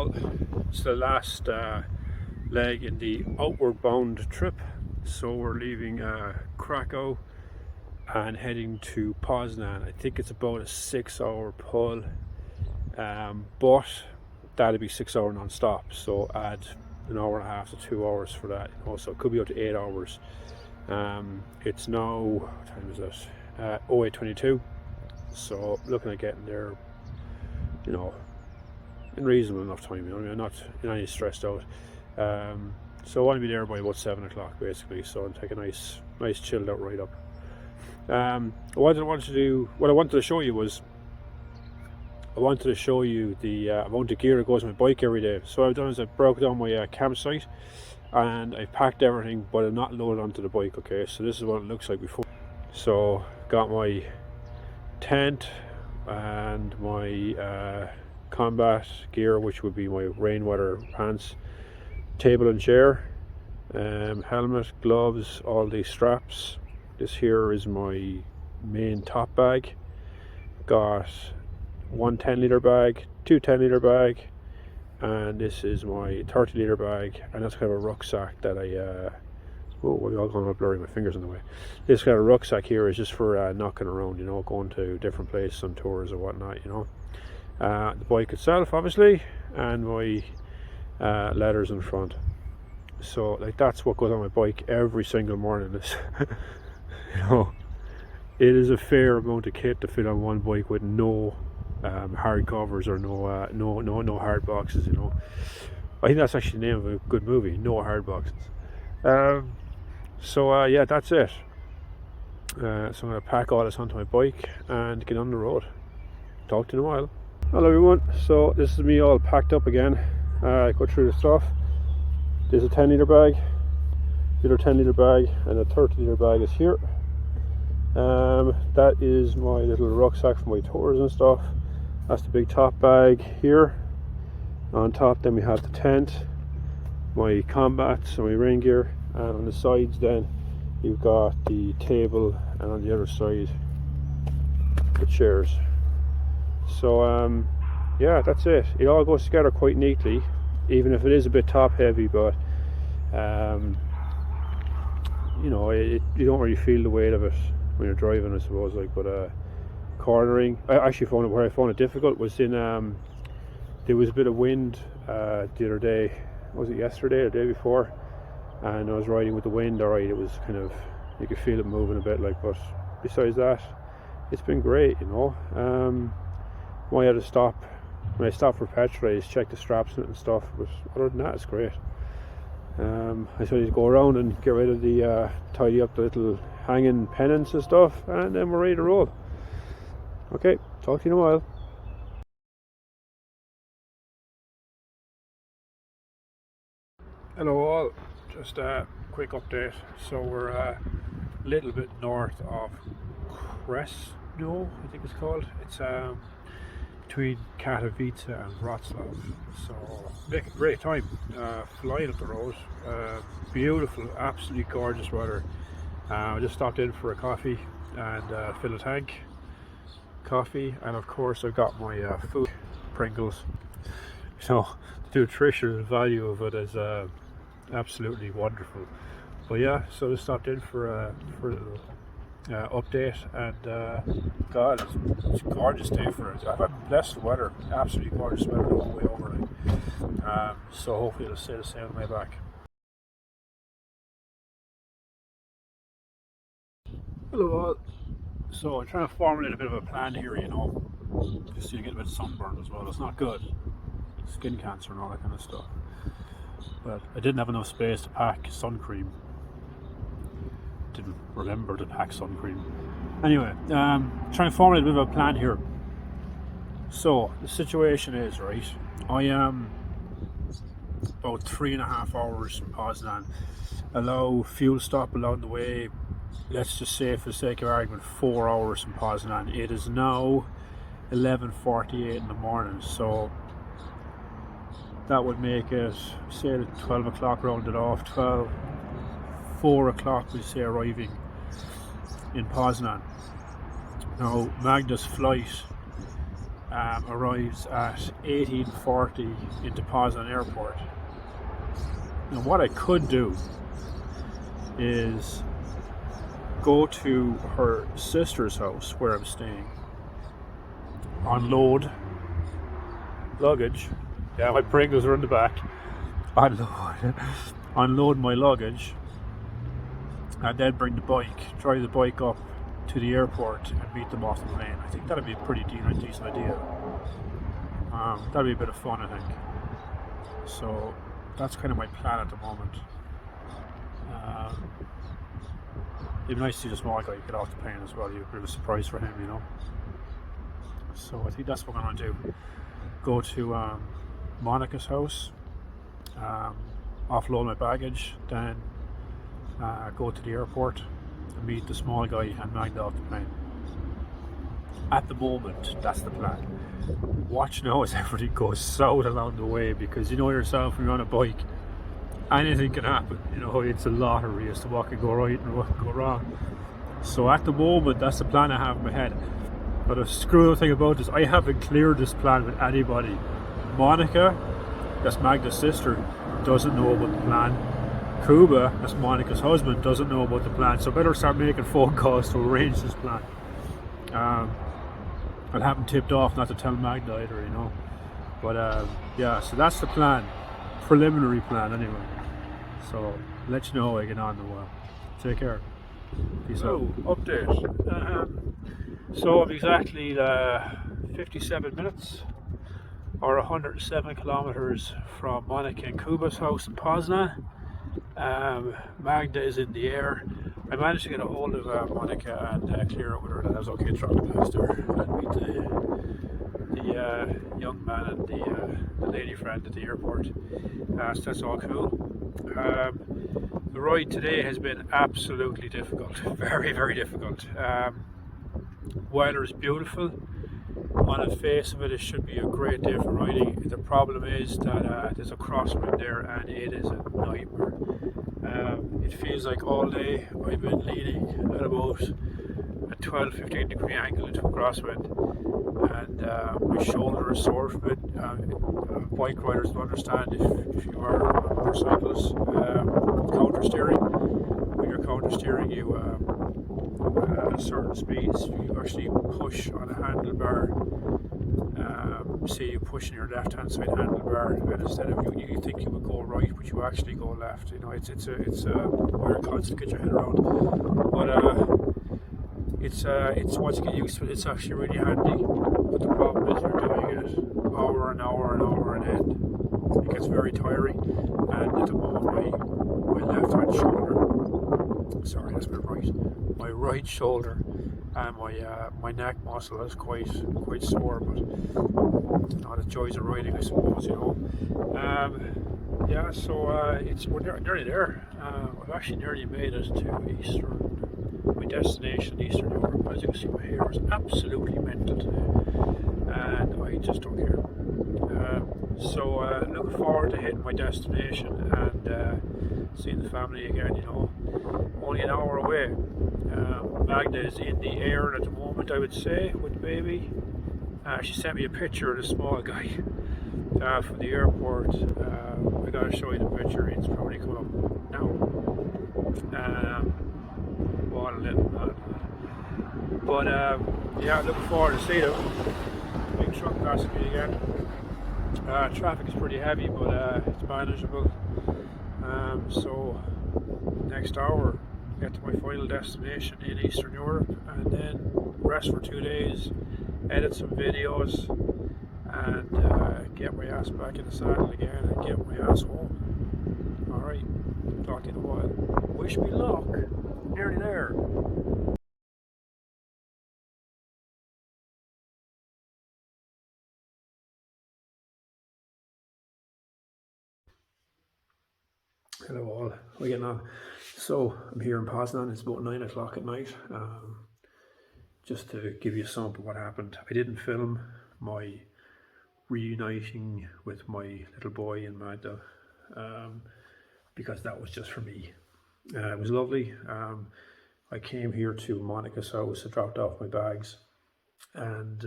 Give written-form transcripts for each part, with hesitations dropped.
all, it's the last leg in the outward bound trip. So we're leaving Krakow and heading to Poznan. I think it's about a 6-hour pull, but that'll be 6 hour non-stop, so add an hour and a half to 2 hours for that. Also, it could be up to 8 hours. It's now, what time is it? 08:22. So looking at getting there, you know, in reasonable enough time. You know, I mean, I'm not in any stressed out. So I want to be there by about 7 o'clock basically. So I'll take a nice chilled out ride up. What I wanted to show you was, I wanted to show you the amount of gear that goes on my bike every day. So what I've done is I've broke down my campsite and I've packed everything, but I'm not loaded onto the bike. Okay, so this is what it looks like before. So got my tent and my combat gear, which would be my rainweather pants, table and chair, helmet, gloves, all these straps. This here is my main top bag. Got one 10-litre bag, two 10-litre bag, and this is my 30-litre bag, and that's kind of a rucksack that we're all going to blurry, my fingers in the way. This kind of rucksack here is just for knocking around, you know, going to different places on tours or whatnot, you know. The bike itself, obviously, and my leathers in front. So like that's what goes on my bike every single morning. This you know, it is a fair amount of kit to fit on one bike with no hard covers or no hard boxes, you know. I think that's actually the name of a good movie, No Hard Boxes. Yeah, that's it. So I'm going to pack all this onto my bike and get on the road. Talk to you in a while. Hello everyone, so this is me all packed up again. I go through the stuff. There's a 10-litre bag, the other 10-litre bag, and a 30-litre bag is here. That is my little rucksack for my tours and stuff. That's the big top bag here. On top then we have the tent, my combats and my rain gear, and on the sides then you've got the table, and on the other side the chairs. So yeah, that's it. It all goes together quite neatly, even if it is a bit top heavy, but you know, you don't really feel the weight of it when you're driving, I suppose. Like, but cornering, I actually found it, where I found it difficult was in there was a bit of wind the other day. Was it yesterday or the day before? And I was riding with the wind. Alright, it was kind of, you could feel it moving a bit, like, but besides that, it's been great, you know. When I had to stop, when I stopped for petrol, I just checked the straps in it and stuff, but other than that, it's great. I just need to go around and get rid of the tidy up the little hanging pennants and stuff, and then we're ready to roll. Okay, talk to you in a while. Hello all, just a quick update. So we're a little bit north of Krasno, I think it's called. It's between Katowice and Wrocław. So making a great time, flying up the road. Beautiful, absolutely gorgeous weather. I just stopped in for a coffee and fill a tank. Coffee, and of course I've got my food, Pringles. So the nutritional value of it is absolutely wonderful. But yeah, so I stopped in for a little update, and God, it's a gorgeous day for it. I've had blessed weather, absolutely gorgeous weather the whole way over. So hopefully it'll stay the same on the way back. Hello all. So I'm trying to formulate a bit of a plan here, you know, just so you get a bit of sunburn as well. It's not good, skin cancer and all that kind of stuff. But I didn't have enough space to pack sun cream. Didn't remember to pack sun cream. Anyway, trying to formulate a bit of a plan here. So the situation is, right, I am about 3.5 hours from Poznan. Allow fuel stop along the way. Let's just say, for the sake of argument, 4 hours from Poznan. It is now 11:48 in the morning, so that would make it, say, at 12 o'clock rounded off, 4 o'clock we say arriving in Poznan. Now Magnus' flight arrives at 18:40 into Poznan airport. Now what I could do is go to her sister's house where I'm staying, unload luggage. Yeah, my Pringles are in the back. Unload my luggage, and then bring the bike, drive the bike up to the airport and meet them off the plane. I think that'd be a pretty decent idea. That'd be a bit of fun, I think. So that's kind of my plan at the moment. It'd be nice to see the small guy get off the plane as well. It'd be a bit of a surprise for him, you know. So I think that's what I'm going to do. Go to Monica's house, offload my baggage, then go to the airport and meet the small guy and Magda off the plane. At the moment, that's the plan. Watch now as everything goes south along the way, because you know yourself, when you're on a bike, anything can happen. You know, it's a lottery as to what can go right and what can go wrong. So at the moment, that's the plan I have in my head. But the screwy thing about this, I haven't cleared this plan with anybody. Monica, that's Magda's sister, doesn't know about the plan. Kuba, that's Monica's husband, doesn't know about the plan. So I better start making phone calls to arrange this plan. I'll have them tipped off not to tell Magda either, you know. But yeah, so that's the plan. Preliminary plan anyway. So let you know how I get on in a while. Take care. Peace out. Update. So I'm exactly 57 minutes or 107 kilometers from Monica and Kuba's house in Poznan. Magda is in the air. I managed to get a hold of Monica and clear it with her that I was okay to drop past her and meet the young man and the lady friend at the airport. So that's all cool. The ride today has been absolutely difficult, very, very difficult. Weather is beautiful. On the face of it, it should be a great day for riding. The problem is that there's a crosswind there and it is a nightmare. It feels like all day I've been leaning at about a 12-15 degree angle into a crosswind, and my shoulder is sore from it. Bike riders will understand if you are a motorcyclist. Counter steering, when you're counter steering, you at certain speeds, you actually push on a handlebar. Say you push on your left hand side handlebar, and instead of you think you would go right, but you actually go left. You know, it's a weird concept to get your head around. But it's once you get used to it, it's actually really handy. But the problem is you're doing it hour and hour and hour and end. It gets very tiring, and at the moment my left hand shoulder, sorry, that's my right shoulder and my neck muscle is quite sore, but you know, the joys of riding, I suppose, you know. Yeah, so we're nearly there. I've actually nearly made it to my destination, Eastern Europe. As you can see, my hair is absolutely mental today, and I just don't care. So looking forward to hitting my destination and seeing the family again, you know. Only an hour away. Magda is in the air at the moment, I would say, with the baby. She sent me a picture of the small guy from the airport. I gotta show you the picture, it's probably coming up now. What a little man. But yeah, looking forward to seeing him. Big truck passing me again. Traffic is pretty heavy, but it's manageable. So next hour, get to my final destination in Eastern Europe, and then rest for 2 days, edit some videos, and get my ass back in the saddle again and get my ass home. Alright, talk to you in a while. Wish me luck. Nearly there. Hello all, how are you getting on? So I'm here in Poznan, it's about 9 o'clock at night. Just to give you a sample of what happened. I didn't film my reuniting with my little boy and Magda because that was just for me. It was lovely. I came here to Monica's house, I dropped off my bags, and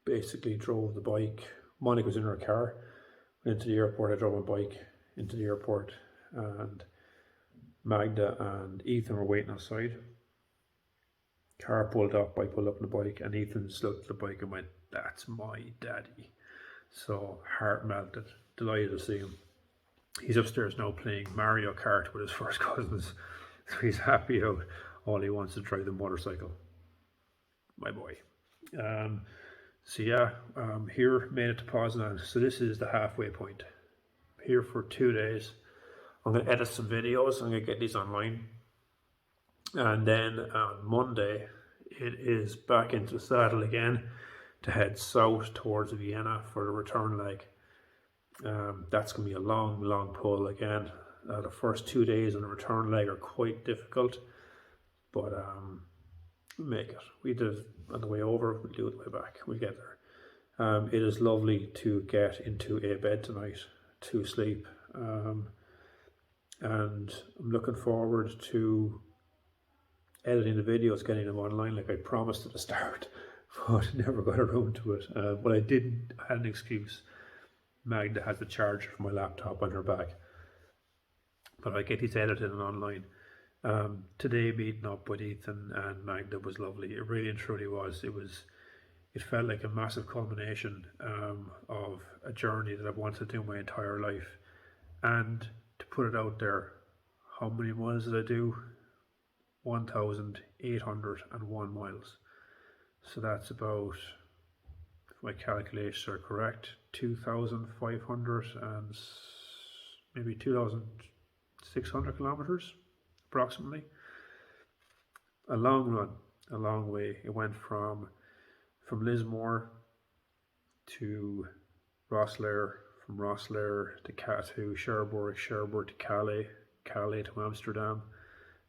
basically drove the bike. Monica was in her car, went into the airport. I drove my bike into the airport, and Magda and Ethan were waiting outside. Car pulled up, I pulled up on the bike, and Ethan looked at the bike and went, "That's my daddy." So heart melted, delighted to see him. He's upstairs now playing Mario Kart with his first cousins, so he's happy out. All he wants to drive the motorcycle. My boy. So yeah, here made it to Poznan. So this is the halfway point. Here for 2 days. I'm going to edit some videos. I'm going to get these online. And then on Monday, it is back into the saddle again to head south towards Vienna for the return leg. That's going to be a long pull again. The first 2 days on the return leg are quite difficult, but we'll make it. We did it on the way over, we'll do it on the way back. We'll get there. It is lovely to get into a bed tonight to sleep, and I'm looking forward to editing the videos, getting them online like I promised at the start, but never got around to it. But I had an excuse. Magda has the charger for my laptop on her back, but I get these edited and online. Today meeting up with Ethan and Magda was lovely. It really and truly was. It felt like a massive culmination of a journey that I've wanted to do my entire life. And to put it out there, how many miles did I do? 1,801 miles. So that's about, if my calculations are correct, 2,500 and maybe 2,600 kilometers approximately. A long run, a long way. It went from Lismore to Rosslare, from Rosslare to Cherbourg, Cherbourg to Calais, Calais to Amsterdam,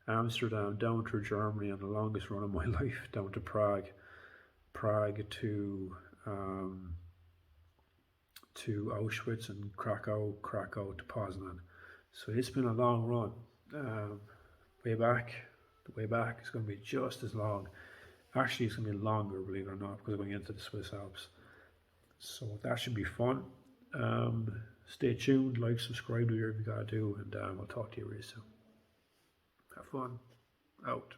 Amsterdam down through Germany on the longest run of my life, down to Prague, Prague to Auschwitz and Krakow, Krakow to Poznan. So it's been a long run. The way back is going to be just as long. Actually, it's going to be longer, believe it or not, because we're going into the Swiss Alps. So that should be fun. Stay tuned, like, subscribe, do whatever you gotta do, and I'll talk to you really soon. Have fun. Out.